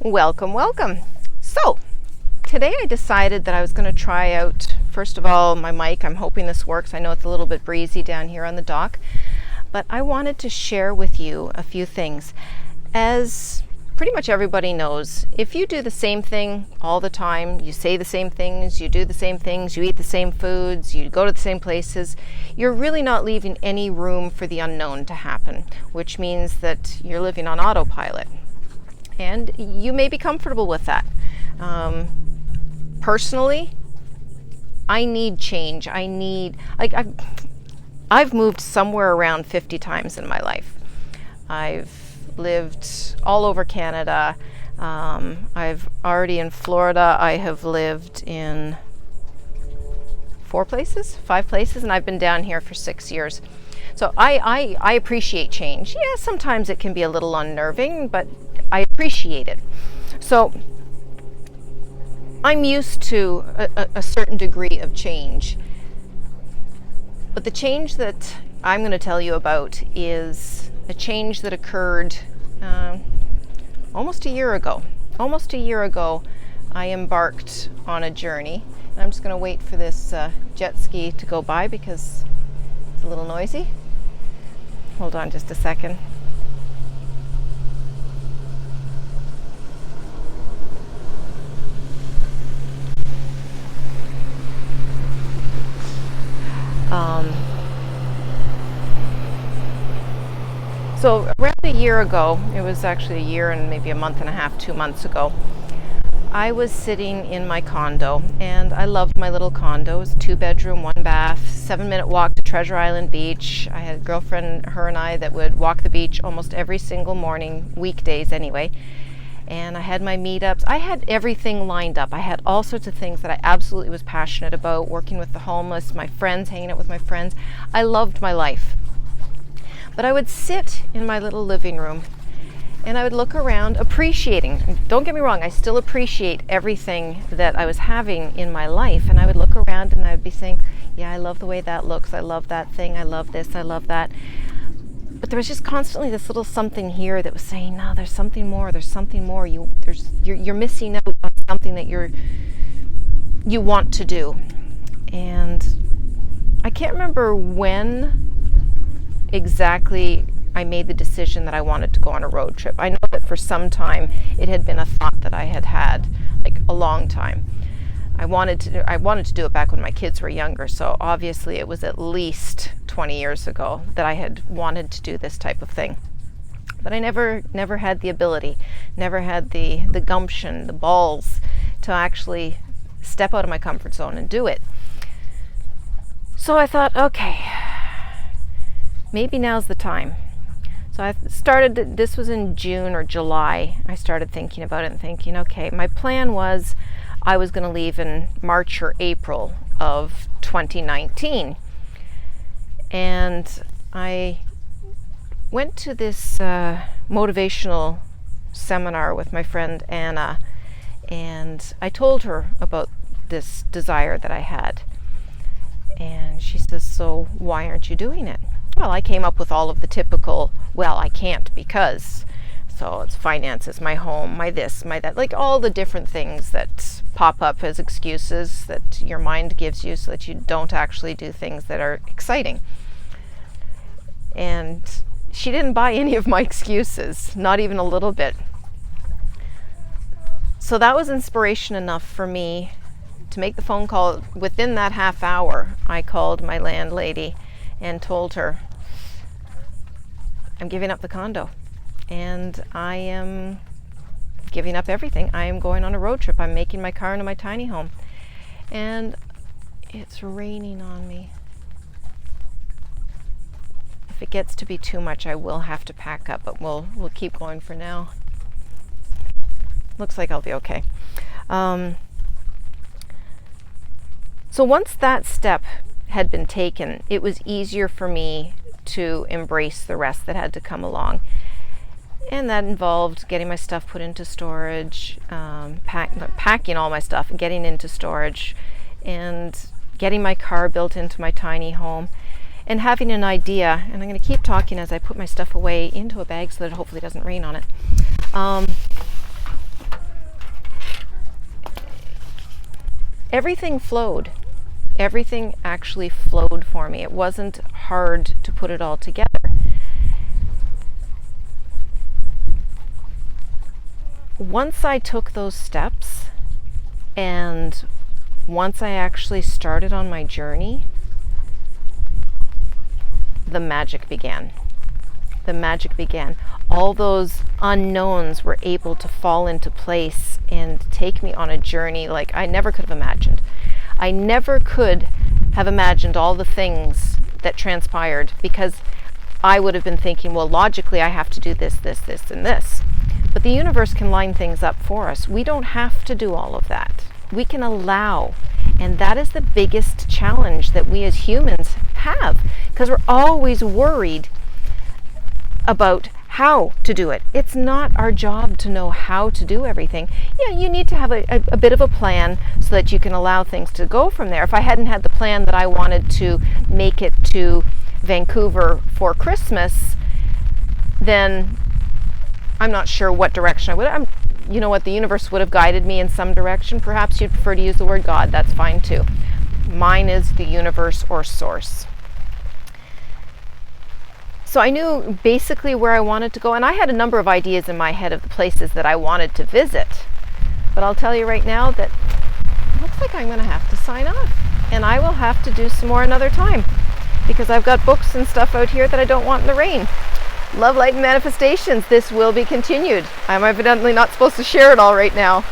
Welcome, welcome. So, today I decided that I was going to try out, first of all, my mic. I'm hoping this works. I know it's a little bit breezy down here on the dock, but I wanted to share with you a few things. As pretty much everybody knows, if you do the same thing all the time, you say the same things, you do the same things, you eat the same foods, you go to the same places, you're really not leaving any room for the unknown to happen, which means that you're living on autopilot. And you may be comfortable with that. Personally, I need change. I've moved somewhere around 50 times in my life. I've lived all over Canada. I've already in Florida. I have lived in 5 places, and I've been down here for 6 years. So I appreciate change. Yeah, sometimes it can be a little unnerving, but I appreciate it. So I'm used to a certain degree of change. But the change that I'm going to tell you about is a change that occurred almost a year ago. Almost a year ago, I embarked on a journey. And I'm just going to wait for this jet ski to go by because it's a little noisy. Hold on just a second. So around a year ago, it was actually a year and maybe a month and a half, 2 months ago, I was sitting in my condo, and I loved my little condo. It was 2-bedroom, 1 bath, 7-minute walk to Treasure Island Beach. I had a girlfriend, her and I, that would walk the beach almost every single morning, weekdays anyway. And I had my meetups. I had everything lined up. I had all sorts of things that I absolutely was passionate about, working with the homeless, my friends, hanging out with my friends. I loved my life. But I would sit in my little living room and I would look around, appreciating. Don't get me wrong, I still appreciate everything that I was having in my life. And I would look around and I would be saying, yeah, I love the way that looks. I love that thing. I love this. I love that. But there was just constantly this little something here that was saying, no, there's something more. There's something more. You're missing out on something that you want to do. And I can't remember when exactly I made the decision that I wanted to go on a road trip. I know that for some time it had been a thought that I had like a long time. I wanted to do it back when my kids were younger, so obviously it was at least 20 years ago that I had wanted to do this type of thing. But I never had the ability, never had the gumption, the balls to actually step out of my comfort zone and do it. So I thought, okay, maybe now's the time. So I started, this was in June or July, I started thinking about it and thinking, okay, my plan was I was going to leave in March or April of 2019. And I went to this motivational seminar with my friend Anna, and I told her about this desire that I had. And she says, so why aren't you doing it? Well, I came up with all of the typical, well, I can't because. So it's finances, my home, my this, my that, like all the different things that pop up as excuses that your mind gives you so that you don't actually do things that are exciting. And she didn't buy any of my excuses, not even a little bit. So that was inspiration enough for me to make the phone call. Within that half hour, I called my landlady and told her, I'm giving up the condo and I am giving up everything. I am going on a road trip. I'm making my car into my tiny home. And it's raining on me. If it gets to be too much, I will have to pack up, but we'll keep going for now. Looks like I'll be okay. So once that step had been taken, it was easier for me to embrace the rest that had to come along. And that involved getting my stuff put into storage, packing all my stuff and getting into storage, and getting my car built into my tiny home, and having an idea. And I'm going to keep talking as I put my stuff away into a bag so that it hopefully doesn't rain on it. everything flowed. Everything actually flowed for me. It wasn't hard to put it all together. Once I took those steps, and once I actually started on my journey, the magic began. The magic began. All those unknowns were able to fall into place and take me on a journey like I never could have imagined. I never could have imagined all the things that transpired, because I would have been thinking, well, logically I have to do this, this, this, and this. But the universe can line things up for us. We don't have to do all of that. We can allow. And that is the biggest challenge that we as humans have, because we're always worried about how to do it. It's not our job to know how to do everything. Yeah, you need to have a bit of a plan so that you can allow things to go from there. If I hadn't had the plan that I wanted to make it to Vancouver for Christmas, then I'm not sure what direction I would. You know what, the universe would have guided me in some direction. Perhaps you'd prefer to use the word God. That's fine too. Mine is the universe or source. So I knew basically where I wanted to go, and I had a number of ideas in my head of the places that I wanted to visit. But I'll tell you right now that it looks like I'm going to have to sign off, and I will have to do some more another time, because I've got books and stuff out here that I don't want in the rain. Love, Light, and Manifestations. This will be continued. I'm evidently not supposed to share it all right now.